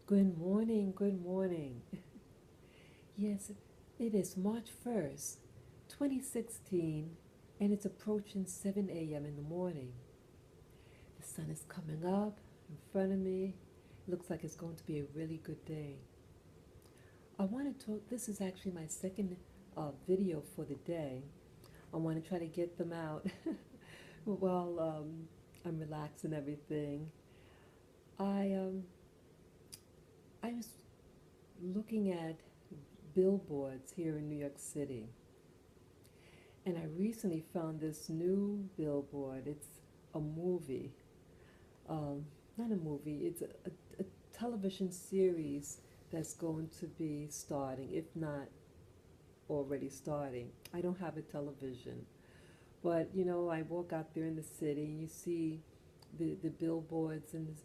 Good morning, good morning. Yes, it is March 1st, 2016, and it's approaching 7 a.m. in the morning. The sun is coming up in front of me. Looks like it's going to be a really good day. I want to talk, this is actually my second video for the day. I want to try to get them out while I'm relaxing everything. I, um, I was looking at billboards here in New York City. And I recently found this new billboard. It's a movie. Um, Not a movie, it's a television series that's going to be starting, if not already starting. I don't have a television. But, I walk out there in the city and you see the billboards in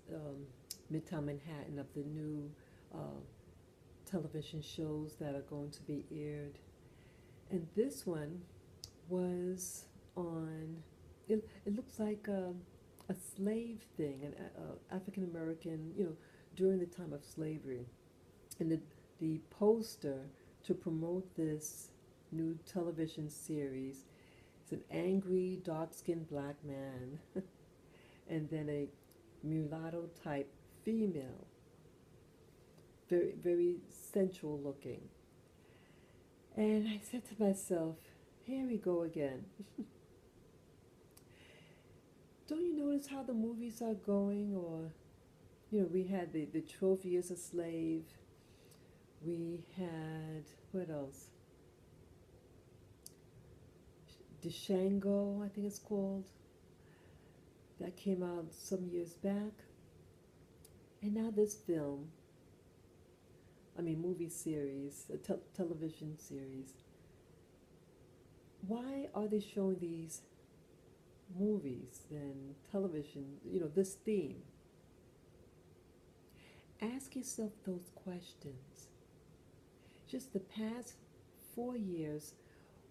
Midtown Manhattan of the new uh, television shows that are going to be aired. And this one was on, it looks like a slave thing, an African American, during the time of slavery. And the poster to promote this new television series is an angry, dark skinned black man, and then a mulatto type female, very, very sensual looking. And I said to myself, here we go again. Don't you notice how the movies are going? Or, we had the Trophy as a Slave. We had, what else? Django, I think it's called. That came out some years back. And now this film, movie series, a television series. Why are they showing these movies and television, this theme? Ask yourself those questions. Just the past 4 years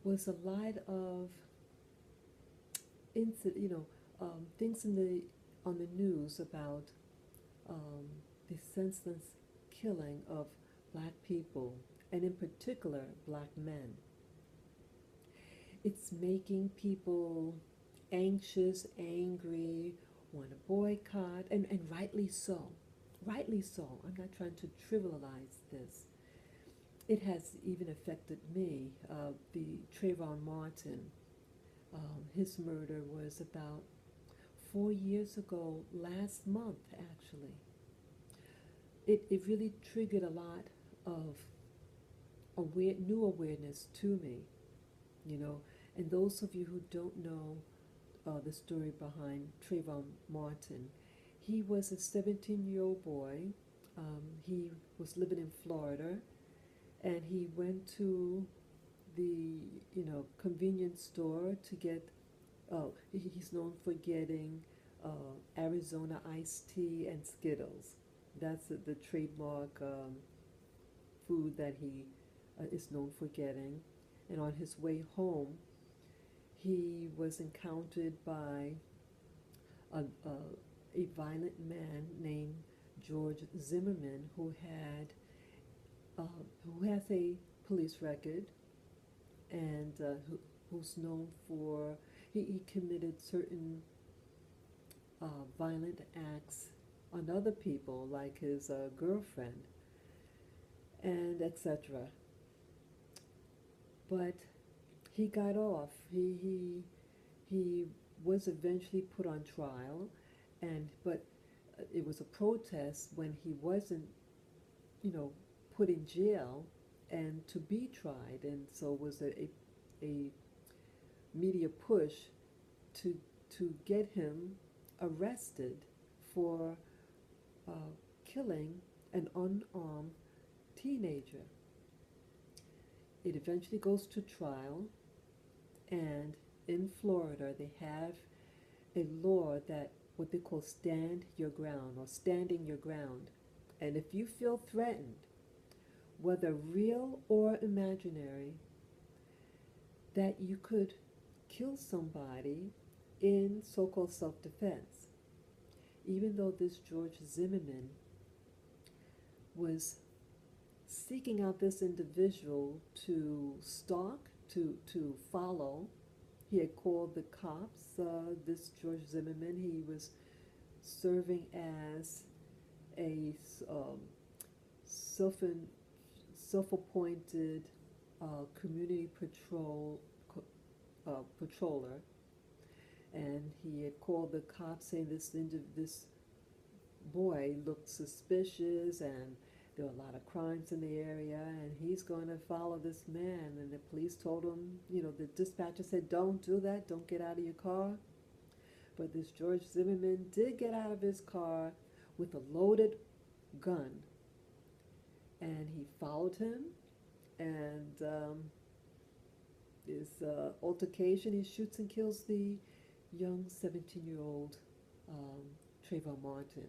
was a lot of things on the news about um, the senseless killing of black people, and in particular black men. It's making people anxious, angry, want to boycott, and rightly so. Rightly so. I'm not trying to trivialize this. It has even affected me. The Trayvon Martin, his murder was about 4 years ago, last month actually. It really triggered a lot of new awareness to me, you know. And those of you who don't know the story behind Trayvon Martin, he was a 17-year-old boy. He was living in Florida, and he went to the convenience store to get. Oh, he's known for getting Arizona iced tea and Skittles. That's the trademark food that he is known for getting. And on his way home, he was encountered by a violent man named George Zimmerman, who has a police record, and who's known for he committed certain violent acts on other people, like his girlfriend, and etc. But he got off. He was eventually put on trial, and but it was a protest when he wasn't, you know, put in jail and to be tried, and so it was a media push to get him arrested for uh, killing an unarmed teenager. It eventually goes to trial, and in Florida they have a law that what they call stand your ground or standing your ground. And if you feel threatened, whether real or imaginary, that you could kill somebody in so-called self-defense. Even though this George Zimmerman was seeking out this individual to stalk, to follow. He had called the cops. This George Zimmerman, he was serving as a self self-appointed community patroller, and he had called the cops saying this boy looked suspicious and there were a lot of crimes in the area and he's going to follow this man. And the police told him, the dispatcher said, don't do that, don't get out of your car. But this George Zimmerman did get out of his car with a loaded gun, and he followed him, and his altercation, he shoots and kills the young 17-year-old Trayvon Martin.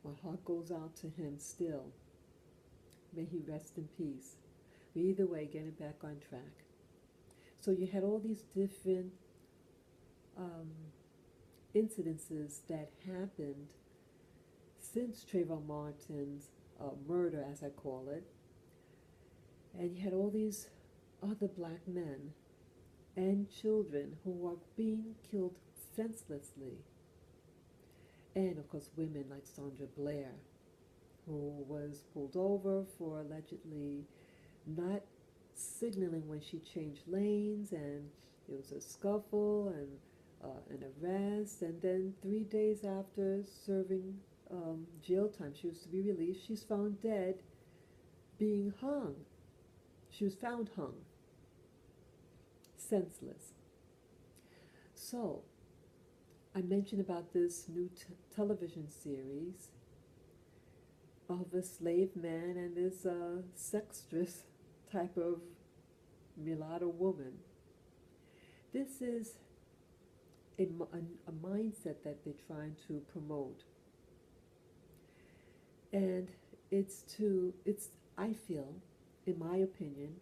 My heart goes out to him still. May he rest in peace. But either way, getting back on track. So you had all these different incidences that happened since Trayvon Martin's murder, as I call it. And you had all these other black men and children who were being killed senselessly. And of course women like Sandra Blair, who was pulled over for allegedly not signaling when she changed lanes, and it was a scuffle and an arrest, and then 3 days after serving jail time, she was to be released, she's found dead, being hung. She was found hung, senseless. So, I mentioned about this new television series of a slave man and this sextress type of mulatto woman. This is a mindset that they're trying to promote. And I feel, in my opinion,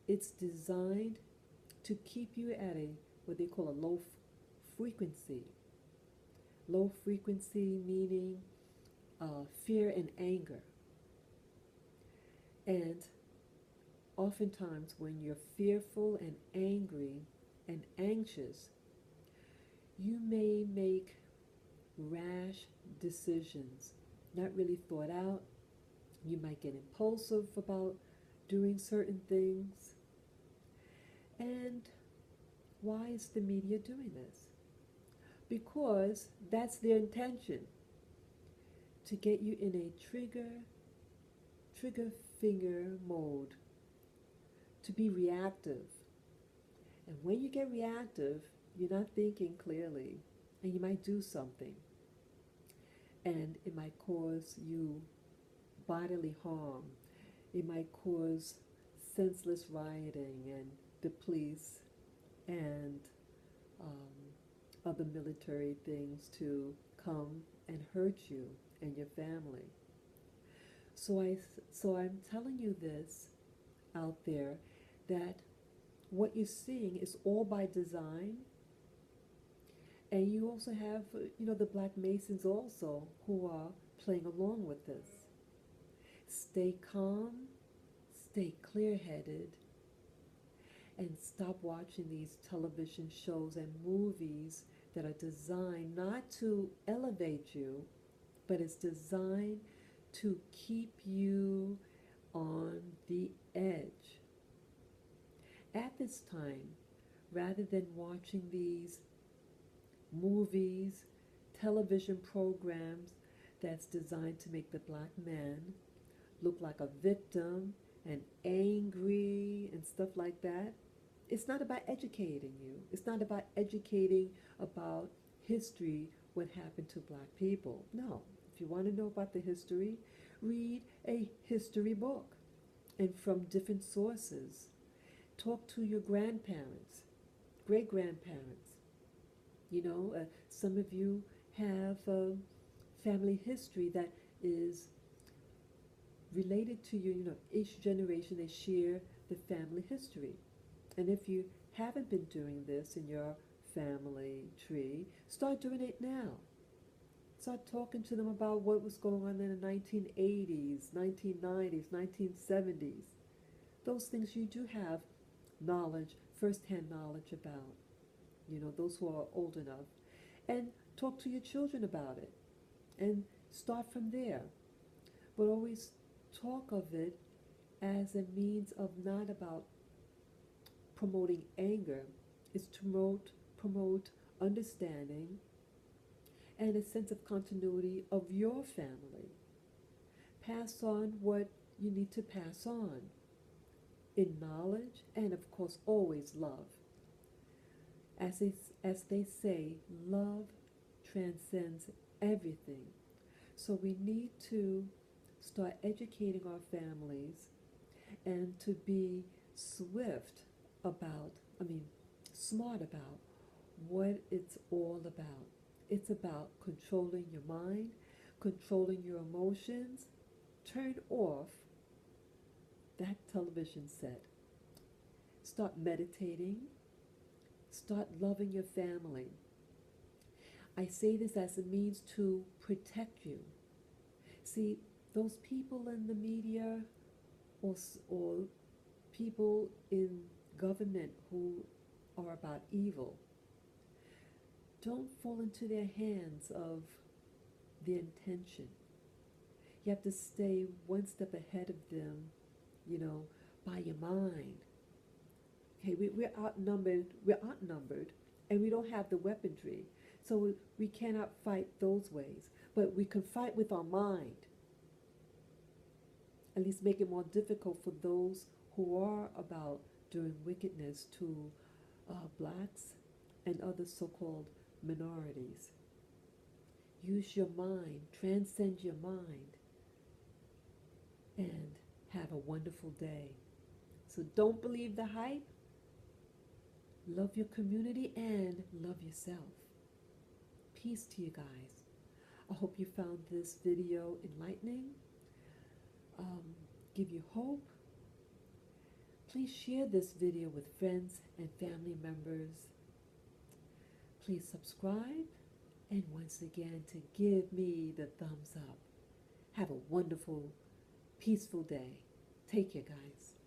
it's designed to keep you at what they call a low frequency. Low frequency meaning fear and anger. And oftentimes when you're fearful and angry and anxious, you may make rash decisions, not really thought out. You might get impulsive about doing certain things. And why is the media doing this? Because that's their intention, to get you in a trigger finger mode, to be reactive. And when you get reactive, you're not thinking clearly, and you might do something, and it might cause you bodily harm. It might cause senseless rioting and the police and other military things to come and hurt you and your family. So I'm telling you this out there, that what you're seeing is all by design. And you also have, the Black Masons also who are playing along with this. Stay calm, stay clear-headed, and stop watching these television shows and movies that are designed not to elevate you, but it's designed to keep you on the edge. At this time, rather than watching these movies, television programs that's designed to make the black man look like a victim and angry and stuff like that, it's not about educating you. It's not about educating about history, what happened to black people. No. If you want to know about the history, read a history book, and from different sources. Talk to your grandparents, great-grandparents. Some of you have family history that is related to you. Each generation, they share the family history. And if you haven't been doing this in your family tree, start doing it now. Start talking to them about what was going on in the 1980s, 1990s, 1970s. Those things you do have knowledge, first-hand knowledge about, those who are old enough. And talk to your children about it and start from there. But always talk of it as a means of not about promoting anger. It's to promote understanding and a sense of continuity of your family. Pass on what you need to pass on in knowledge and, of course, always love. As they say, love transcends everything. So we need to start educating our families and to be smart about what it's all about. It's about controlling your mind, controlling your emotions. Turn off that television set. Start meditating. Start loving your family. I say this as a means to protect you. See, those people in the media or people in government who are about evil, don't fall into their hands of the intention. You have to stay one step ahead of them, by your mind. Okay, we're outnumbered, and we don't have the weaponry. So we cannot fight those ways. But we can fight with our mind. At least make it more difficult for those who are about doing wickedness to blacks and other so-called minorities. Use your mind, transcend your mind, and have a wonderful day. So don't believe the hype. Love your community and love yourself. Peace to you guys. I hope you found this video enlightening, give you hope. Please share this video with friends and family members. Please subscribe, and once again to give me the thumbs up. Have a wonderful, peaceful day. Take care, guys.